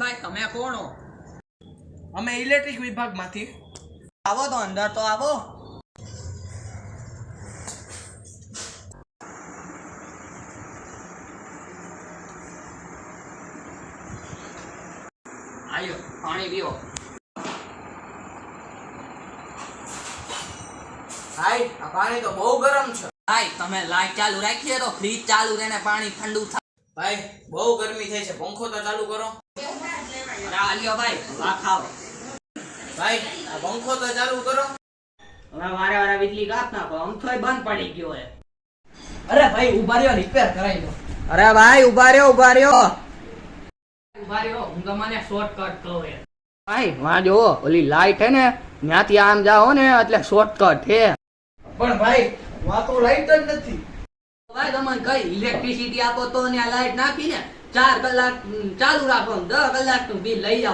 ભાઈ તમે કોણ હો? અમે ઇલેક્ટ્રિક વિભાગમાંથી. આવો તો અંદર તો આવો. આયો પાણી પીવો. ભાઈ આ પાણી તો બહુ ગરમ છે. ભાઈ તમે લાઈટ ચાલુ રાખીએ તો ફ્રીજ ચાલુ રહીને પાણી ઠંડુ થાય. ભાઈ બહુ ગરમી થાય છે, પંખો તો ચાલુ કરો. અરે આલ્યો ભાઈ આ ખાઓ. ભાઈ આ પંખો તો ચાલુ કરો. હવે વારે વારે વીજળી કાપ નાખો, અમથોય બંધ પડી ગયો હે. અરે ભાઈ ઉભા રહ્યો, રિપેર કરાવી દો. અરે ભાઈ ઉભા રહ્યો ઉભા રહ્યો. હું તમને શોર્ટકટ કહું યાર. ભાઈ વાં જો ઓલી લાઈટ હે ને ત્યાંથી આમ જાઓ ને એટલે શોર્ટકટ હે. પણ ભાઈ વાતો લાઈટ જ નથી. ભાઈ તમને કઈ ઇલેક્ટ્રિસિટી આપો તો ને આ લાઈટ નાખીને 4 કલાક ચાલુ રાખો, 10 કલાક નું બિલ લઈ જાઓ.